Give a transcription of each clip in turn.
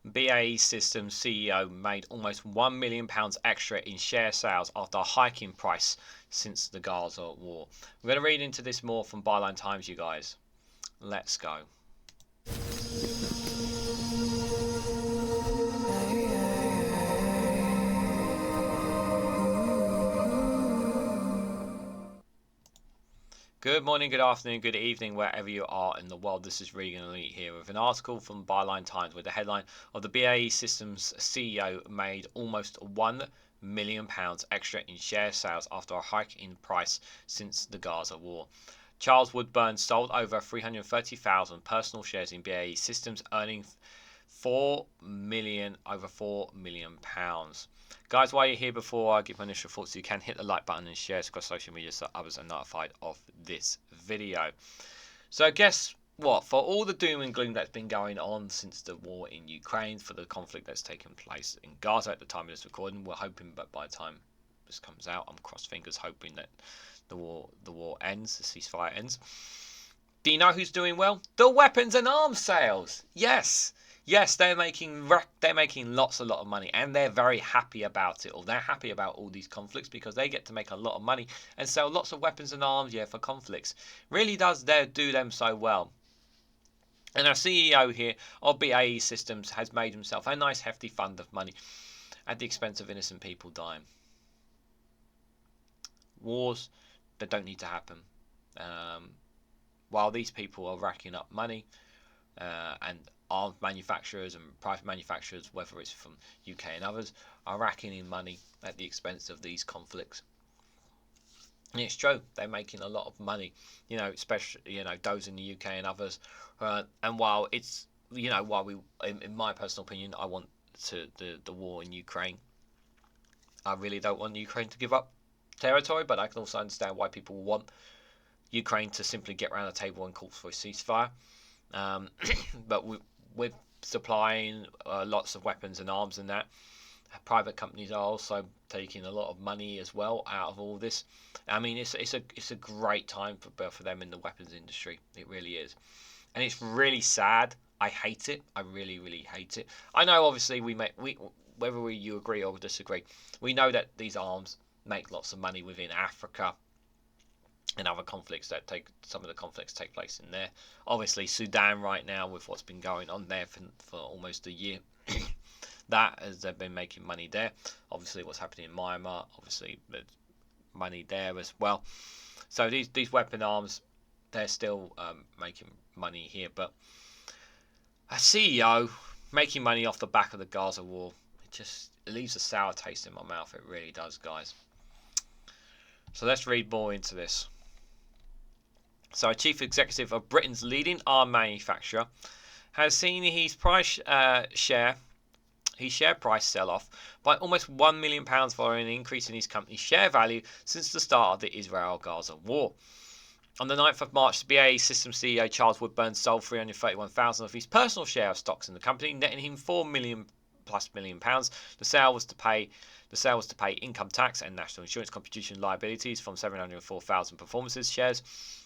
BAE Systems CEO made almost £1 million extra in share sales after a hike in price since the Gaza war. We're going to read into this more from Byline Times, you guys. Let's go. Good morning, good afternoon, good evening, wherever you are in the world. This is Reganelite here with an article from Byline Times with the headline of the BAE Systems CEO made almost £1 million extra in share sales after a hike in price since the Gaza war. Charles Woodburn sold over 330,000 personal shares in BAE Systems, earning over £4 million. Guys, while you're here, before I give my initial thoughts, you can hit the like button and share it across social media so others are notified of this video. So guess what? For all the doom and gloom that's been going on since the war in Ukraine, for the conflict that's taken place in Gaza at the time of this recording, we're hoping that by the time this comes out, I'm cross fingers hoping that the war ends, the ceasefire ends. Do you know who's doing well? The weapons and arms sales. Yes, they're making lots of money, and they're very happy about it. Or they're happy about all these conflicts because they get to make a lot of money and sell lots of weapons and arms. For conflicts, really does do them so well. And our CEO here of BAE Systems has made himself a nice hefty fund of money at the expense of innocent people dying. Wars that don't need to happen. While these people are racking up money and arms manufacturers and private manufacturers, whether it's from UK and others, are racking in money at the expense of these conflicts. And it's true, they're making a lot of money, especially those in the UK and others. And while it's while we, in my personal opinion, I want the war in Ukraine. I really don't want Ukraine to give up territory, but I can also understand why people want Ukraine to simply get around the table and call for a ceasefire. But with supplying lots of weapons and arms and that, private companies are also taking a lot of money as well out of all this. I mean, it's a great time for them in the weapons industry. It really is, and it's really sad. I hate it. I really hate it. I know, obviously, whether you agree or disagree, we know that these arms make lots of money within Africa and other conflicts some of the conflicts take place in there. Obviously, Sudan right now, with what's been going on there for almost a year, that as they've been making money there. Obviously, what's happening in Myanmar, obviously there's money there as well. So these weapon arms, they're still making money here. But a CEO making money off the back of the Gaza war, it leaves a sour taste in my mouth. It really does, guys. So let's read more into this. So, a chief executive of Britain's leading arm manufacturer has seen his share price sell off by almost £1 million following an increase in his company's share value since the start of the Israel-Gaza war. On the 9th of March, the BAE Systems CEO Charles Woodburn sold 331,000 of his personal share of stocks in the company, netting him £4 million+. The sale was to pay income tax and national insurance contribution liabilities from 704,000 performances shares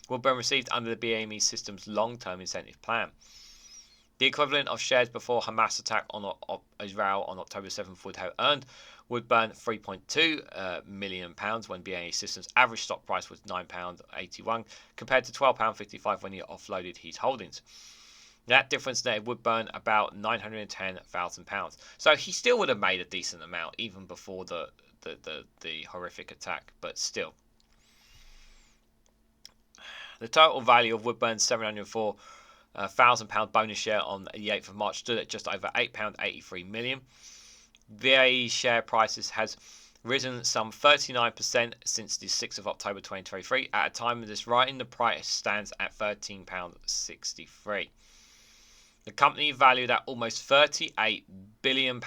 Woodburn received under the BAE Systems long-term incentive plan. The equivalent of shares before Hamas attack on Israel on October 7th would have earned Woodburn £3.2 million when BAE Systems' average stock price was £9.81 compared to £12.55 when he offloaded his holdings. That difference netted Woodburn about £910,000. So he still would have made a decent amount even before the horrific attack, but still. The total value of Woodburn's £704,000 bonus share on the 8th of March stood at just over £8.83 million. BAE share prices has risen some 39% since the 6th of October 2023. At a time of this writing, the price stands at £13.63. The company, valued at almost £38 billion,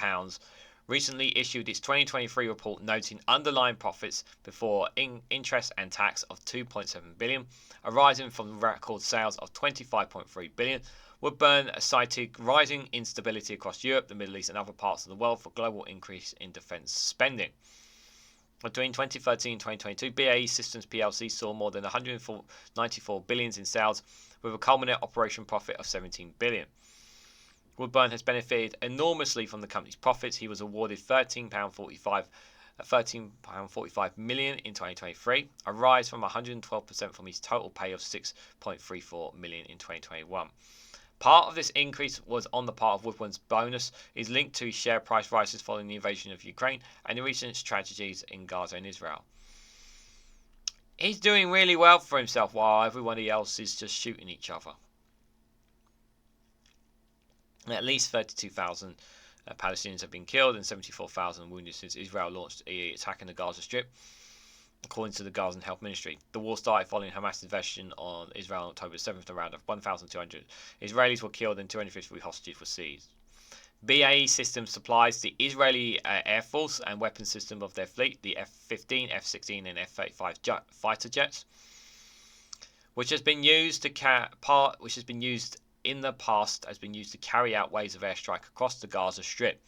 recently issued its 2023 report noting underlying profits before interest and tax of £2.7 billion, arising from record sales of £25.3 billion. Woodburn cited rising instability across Europe, the Middle East and other parts of the world for global increase in defence spending. Between 2013 and 2022, BAE Systems PLC saw more than $194 billion in sales, with a culminant operating profit of $17 billion. Woodburn has benefited enormously from the company's profits. He was awarded £13.45 million in 2023, a rise from 112% from his total pay of £6.34 million in 2021. Part of this increase was on the part of Woodburn's bonus is linked to his share price rises following the invasion of Ukraine and the recent tragedies in Gaza and Israel. He's doing really well for himself while everybody else is just shooting each other. At least 32,000 Palestinians have been killed and 74,000 wounded since Israel launched an attack in the Gaza Strip, according to the Gazan Health Ministry. The war started following Hamas invasion on Israel on October 7th. Around 1,200 Israelis were killed and 253 hostages were seized. BAE Systems supplies the Israeli Air Force and weapons system of their fleet, the F-15, F-16 and F-35 fighter jets, which has been used in the past has been used to carry out waves of airstrike across the Gaza Strip.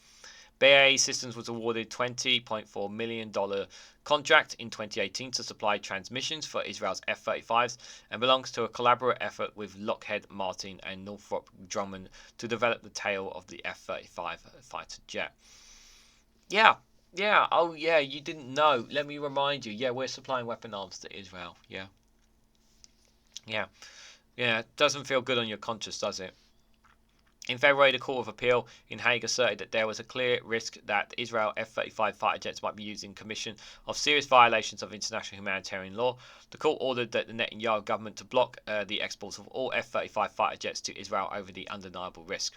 BAE Systems was awarded $20.4 million contract in 2018 to supply transmissions for Israel's F-35s and belongs to a collaborative effort with Lockheed Martin and Northrop Grumman to develop the tail of the F-35 fighter jet. Yeah, oh yeah, you didn't know. Let me remind you. Yeah, we're supplying weapon arms to Israel. Yeah, doesn't feel good on your conscience, does it? In February, the Court of Appeal in Hague asserted that there was a clear risk that Israel F-35 fighter jets might be used in commission of serious violations of international humanitarian law. The court ordered that the Netanyahu government to block the exports of all F-35 fighter jets to Israel over the undeniable risk.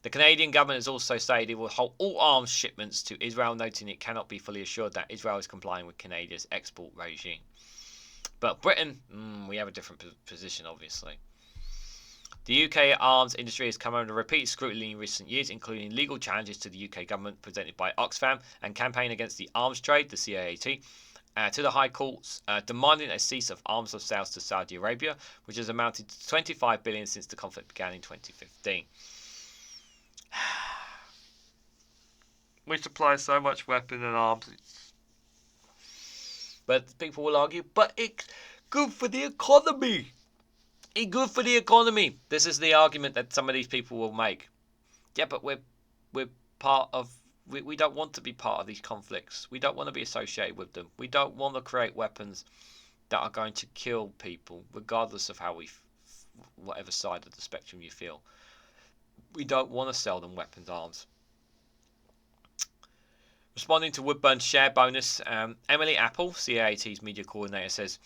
The Canadian government has also stated it will halt all arms shipments to Israel, noting it cannot be fully assured that Israel is complying with Canada's export regime. But Britain, we have a different position, obviously. The UK arms industry has come under repeated scrutiny in recent years, including legal challenges to the UK government presented by Oxfam and Campaign Against the Arms Trade, the CAT, to the High Courts, demanding a cease of arms sales to Saudi Arabia, which has amounted to $25 billion since the conflict began in 2015. We supply so much weapon and arms. But people will argue, but it's good for the economy. It's good for the economy. This is the argument that some of these people will make. Yeah, but we're part of. We don't want to be part of these conflicts. We don't want to be associated with them. We don't want to create weapons that are going to kill people, regardless of how whatever side of the spectrum you feel. We don't want to sell them weapons arms. Responding to Woodburn's share bonus, Emily Apple, CAAT's media coordinator, says,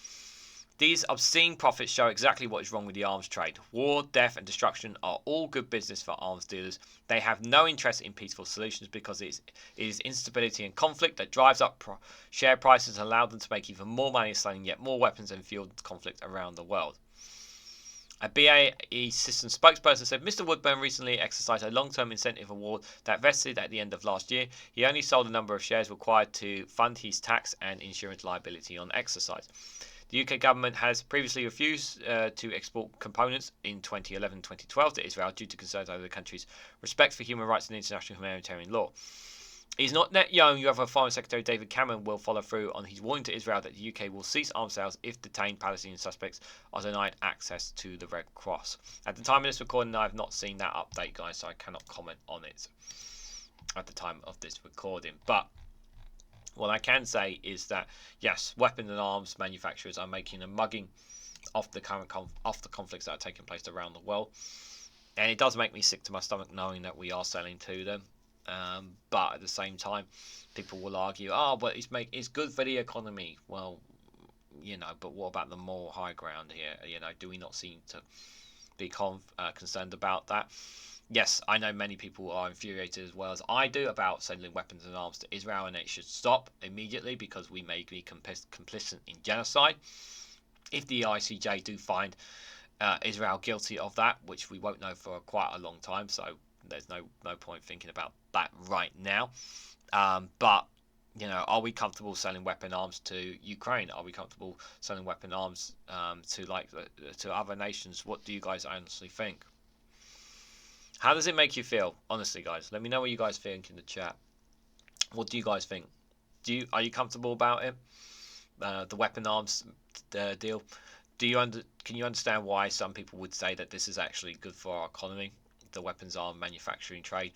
"These obscene profits show exactly what is wrong with the arms trade. War, death and destruction are all good business for arms dealers. They have no interest in peaceful solutions because it is instability and conflict that drives up share prices and allows them to make even more money selling yet more weapons and fuel conflict around the world." A BAE Systems spokesperson said Mr. Woodburn recently exercised a long-term incentive award that vested at the end of last year. He only sold a number of shares required to fund his tax and insurance liability on exercise. The UK government has previously refused to export components in 2011-2012 to Israel due to concerns over the country's respect for human rights and international humanitarian law. It is not yet known whether Foreign Secretary David Cameron will follow through on his warning to Israel that the UK will cease arms sales if detained Palestinian suspects are denied access to the Red Cross. At the time of this recording, I have not seen that update, guys, so I cannot comment on it at the time of this recording. But what I can say is that, yes, weapons and arms manufacturers are making a mugging of the current conflicts that are taking place around the world. And it does make me sick to my stomach knowing that we are selling to them. But at the same time, people will argue, but it's good for the economy. Well, but what about the moral high ground here? Do we not seem to be concerned about that? Yes, I know many people are infuriated as well as I do about sending weapons and arms to Israel, and it should stop immediately because we may be complicit in genocide. If the ICJ do find Israel guilty of that, which we won't know for quite a long time, so there's no point thinking about that right now. But are we comfortable selling weapon arms to Ukraine? Are we comfortable selling weapon arms to other nations? What do you guys honestly think? How does it make you feel? Honestly, guys, let me know what you guys think in the chat. What do you guys think? Are you comfortable about it? The weapon arms deal. Can you understand why some people would say that this is actually good for our economy? the weapons arm manufacturing trade?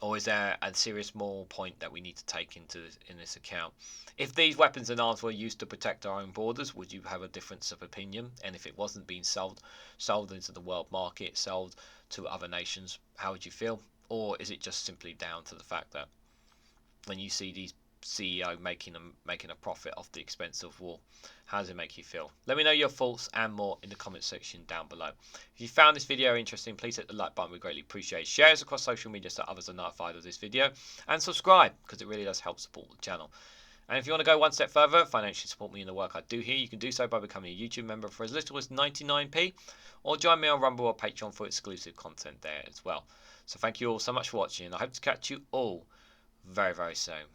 Or is there a serious moral point that we need to take in this account? If these weapons and arms were used to protect our own borders, would you have a difference of opinion? And if it wasn't being sold into the world market, sold to other nations, how would you feel? Or is it just simply down to the fact that when you see these CEO making a profit off the expense of war, how does it make you feel? Let me know your thoughts and more in the comment section down below. If you found this video interesting, please hit the like button. We greatly appreciate it. Share it across social media so others are notified of this video, and subscribe because it really does help support the channel. And if you want to go one step further, financially support me in the work I do here, you can do so by becoming a YouTube member for as little as 99p, or join me on Rumble or Patreon for exclusive content there as well. So thank you all so much for watching, and I hope to catch you all very, very soon.